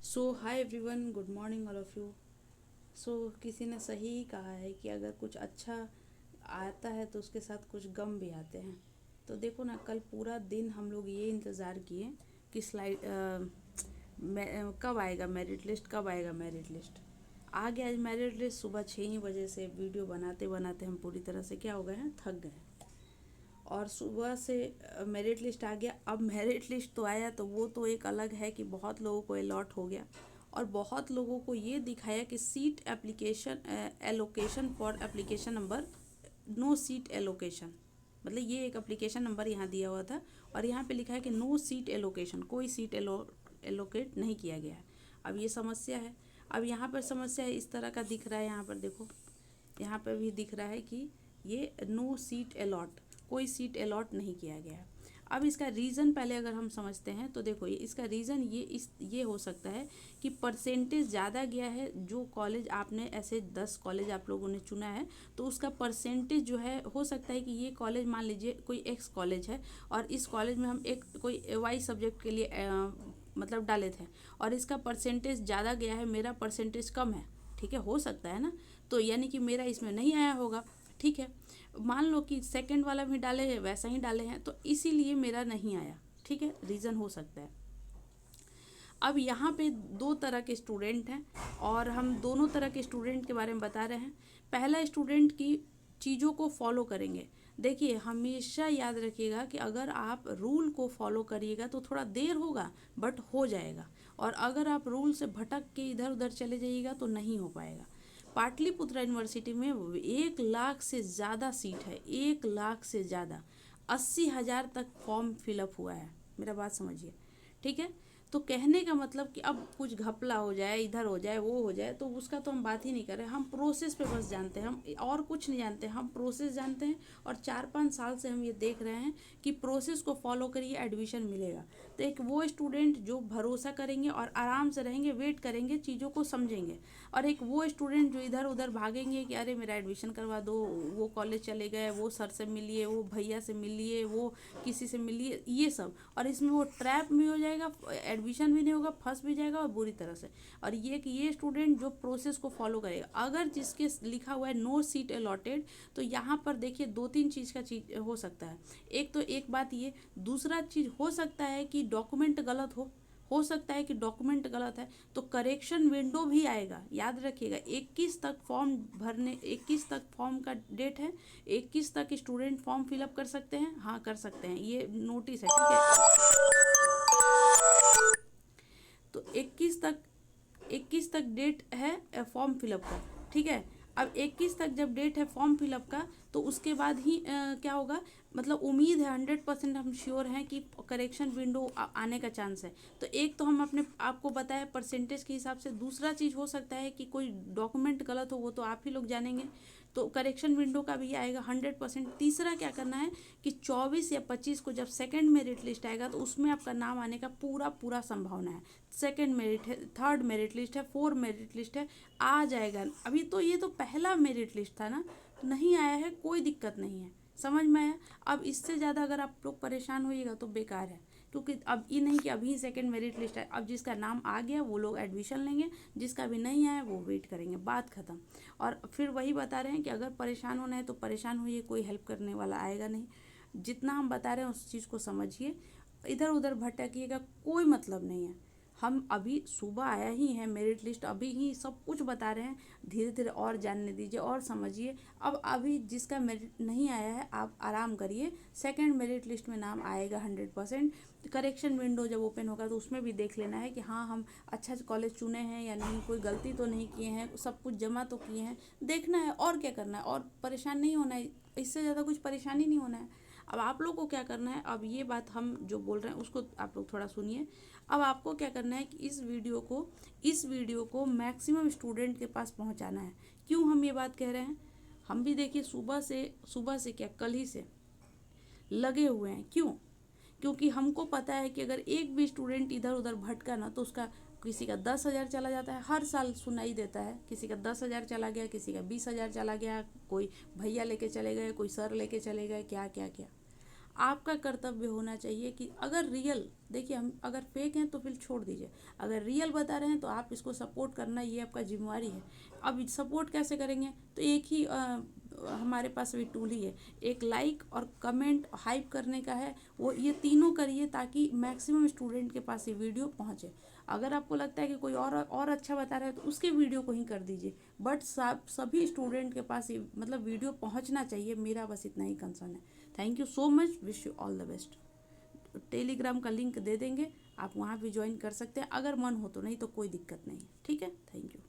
So hi everyone, good morning all of you. So किसी ने सही ही कहा है कि अगर कुछ अच्छा आता है तो उसके साथ कुछ गम भी आते हैं। तो देखो ना, कल पूरा दिन हम लोग ये इंतज़ार किए कि कब आएगा मेरिट लिस्ट, कब आएगा मेरिट लिस्ट। आ गया आज मेरिट लिस्ट। सुबह 6 ही बजे से वीडियो बनाते बनाते हम पूरी तरह से क्या हो गए हैं, थक गए। और सुबह से मेरिट लिस्ट आ गया। अब मेरिट लिस्ट तो आया तो वो तो एक अलग है कि बहुत लोगों को अलॉट हो गया और बहुत लोगों को ये दिखाया कि seat application allocation for application number no seat allocation. मतलब ये एक एप्लीकेशन नंबर यहाँ दिया हुआ था और यहाँ पे लिखा है कि नो सीट एलोकेशन, कोई सीट एलोकेट नहीं किया गया है। अब ये समस्या है। अब यहाँ पर समस्या इस तरह का दिख रहा है, यहाँ पर देखो, यहाँ पर भी दिख रहा है कि ये नो सीट अलॉट, कोई सीट अलॉट नहीं किया गया है। अब इसका रीज़न पहले अगर हम समझते हैं तो देखो, ये इसका रीज़न ये हो सकता है कि परसेंटेज ज़्यादा गया है। जो कॉलेज आपने ऐसे 10 कॉलेज आप लोगों ने चुना है तो उसका परसेंटेज जो है, हो सकता है कि ये कॉलेज, मान लीजिए कोई एक्स कॉलेज है और इस कॉलेज में हम एक कोई वाई सब्जेक्ट के लिए मतलब डाले थे और इसका परसेंटेज ज़्यादा गया है, मेरा परसेंटेज कम है। ठीक है, हो सकता है ना। तो यानी कि मेरा इसमें नहीं आया होगा। ठीक है, मान लो कि सेकंड वाला भी डाले हैं, वैसा ही डाले हैं, तो इसीलिए मेरा नहीं आया। ठीक है, रीज़न हो सकता है। अब यहाँ पे दो तरह के स्टूडेंट हैं और हम दोनों तरह के स्टूडेंट के बारे में बता रहे हैं। पहला स्टूडेंट की चीज़ों को फॉलो करेंगे। देखिए, हमेशा याद रखिएगा कि अगर आप रूल को फॉलो करिएगा तो थोड़ा देर होगा बट हो जाएगा, और अगर आप रूल से भटक के इधर उधर चले जाइएगा तो नहीं हो पाएगा। पाटलिपुत्रा यूनिवर्सिटी में 1 लाख से ज़्यादा सीट है, 1 लाख से ज़्यादा, 80,000 तक फॉर्म फिलअप हुआ है। मेरा बात समझिए। ठीक है, तो कहने का मतलब कि अब कुछ घपला हो जाए, इधर हो जाए, वो हो जाए, तो उसका तो हम बात ही नहीं कर रहे। हम प्रोसेस पे बस जानते हैं, हम और कुछ नहीं जानते, हम प्रोसेस जानते हैं। और 4-5 साल से हम ये देख रहे हैं कि प्रोसेस को फॉलो करिए, एडमिशन मिलेगा। तो एक वो स्टूडेंट जो भरोसा करेंगे और आराम से रहेंगे, वेट करेंगे, चीज़ों को समझेंगे। और एक वो स्टूडेंट जो इधर उधर भागेंगे कि अरे मेरा एडमिशन करवा दो, वो कॉलेज चले गए, वो सर से मिलिए, वो भैया से मिलिए, वो किसी से मिलिए, ये सब। और इसमें वो ट्रैप भी हो जाएगा, एडमिशन भी नहीं होगा, फंस भी जाएगा और बुरी तरह से। और ये कि ये स्टूडेंट जो प्रोसेस को फॉलो करेगा, अगर जिसके लिखा हुआ है नो सीट अलॉटेड, तो यहाँ पर देखिए 2-3 चीज़ का चीज़ हो सकता है। एक तो एक बात ये, दूसरा चीज़ हो सकता है कि डॉक्यूमेंट गलत हो सकता है कि डॉक्यूमेंट गलत है तो करेक्शन विंडो भी आएगा। याद रखिएगा, 21 तक फॉर्म भरने, 21 तक फॉर्म का डेट है, 21 तक स्टूडेंट फॉर्म फिलअप कर सकते हैं। हाँ, कर सकते हैं, ये नोटिस है। ठीक है, तो 21 तक डेट है फॉर्म फिलअप का। ठीक है, अब 21 तक जब डेट है फॉर्म फिलअप का, तो उसके बाद ही क्या होगा, मतलब उम्मीद है, 100% हम श्योर हैं कि करेक्शन विंडो आने का चांस है। तो एक तो हम अपने आपको बताया परसेंटेज के हिसाब से, दूसरा चीज़ हो सकता है कि कोई डॉक्यूमेंट गलत हो, वो तो आप ही लोग जानेंगे, तो करेक्शन विंडो का भी आएगा 100%। तीसरा क्या करना है कि 24 या 25 को जब सेकंड मेरिट लिस्ट आएगा तो उसमें आपका नाम आने का पूरा पूरा संभावना है। सेकंड मेरिट है, थर्ड मेरिट लिस्ट है, फोर्थ मेरिट लिस्ट है, आ जाएगा। अभी तो ये तो पहला मेरिट लिस्ट था ना, तो नहीं आया है, कोई दिक्कत नहीं है। समझ में आया। अब इससे ज़्यादा अगर आप लोग परेशान होइएगा तो बेकार है, क्योंकि अब ये नहीं कि अभी सेकंड मेरिट लिस्ट है, अब जिसका नाम आ गया वो लोग एडमिशन लेंगे, जिसका भी नहीं आया वो वेट करेंगे, बात ख़त्म। और फिर वही बता रहे हैं कि अगर परेशान होना है तो परेशान होइए, कोई हेल्प करने वाला आएगा नहीं। जितना हम बता रहे हैं उस चीज़ को समझिए, इधर उधर भटकिएगा कोई मतलब नहीं है। हम अभी सुबह आया ही है मेरिट लिस्ट, अभी ही सब कुछ बता रहे हैं, धीरे धीरे और जानने दीजिए और समझिए। अब अभी जिसका मेरिट नहीं आया है आप आराम करिए, सेकंड मेरिट लिस्ट में नाम आएगा 100%। करेक्शन विंडो जब ओपन होगा तो उसमें भी देख लेना है कि हाँ हम अच्छा कॉलेज चुने हैं या नहीं, कोई गलती तो नहीं किए हैं, सब कुछ जमा तो किए हैं, देखना है। और क्या करना है, और परेशान नहीं होना है, इससे ज़्यादा कुछ परेशानी नहीं होना है। अब आप लोग को क्या करना है, अब ये बात हम जो बोल रहे हैं उसको आप लोग थोड़ा सुनिए। अब आपको क्या करना है कि इस वीडियो को मैक्सिमम स्टूडेंट के पास पहुंचाना है। क्यों हम ये बात कह रहे हैं, हम भी देखिए सुबह से क्या, कल ही से लगे हुए हैं। क्यों? क्योंकि हमको पता है कि अगर एक भी स्टूडेंट इधर उधर भटका ना तो उसका, किसी का 10,000 चला जाता है, हर साल सुनाई देता है, किसी का 10,000 चला गया, किसी का 20,000 चला गया, कोई भैया लेके चले गए, कोई सर लेके चले गए, क्या क्या क्या। आपका कर्तव्य होना चाहिए कि अगर रियल, देखिए हम अगर फेक हैं तो फिर छोड़ दीजिए, अगर रियल बता रहे हैं तो आप इसको सपोर्ट करना, ये आपका जिम्मेवारी है। अब सपोर्ट कैसे करेंगे, तो एक ही हमारे पास भी टूल ही है, एक लाइक और कमेंट हाइप करने का है, वो ये तीनों करिए ताकि मैक्सिमम स्टूडेंट के पास ये वीडियो पहुंचे। अगर आपको लगता है कि कोई और अच्छा बता रहा है तो उसके वीडियो को ही कर दीजिए, बट सभी स्टूडेंट के पास ये मतलब वीडियो पहुंचना चाहिए, मेरा बस इतना ही कंसर्न है। Thank you so much, wish you all the best. Telegram का लिंक दे देंगे, आप वहाँ भी ज्वाइन कर सकते हैं अगर मन हो तो, नहीं तो कोई दिक्कत नहीं है। ठीक है, थैंक यू।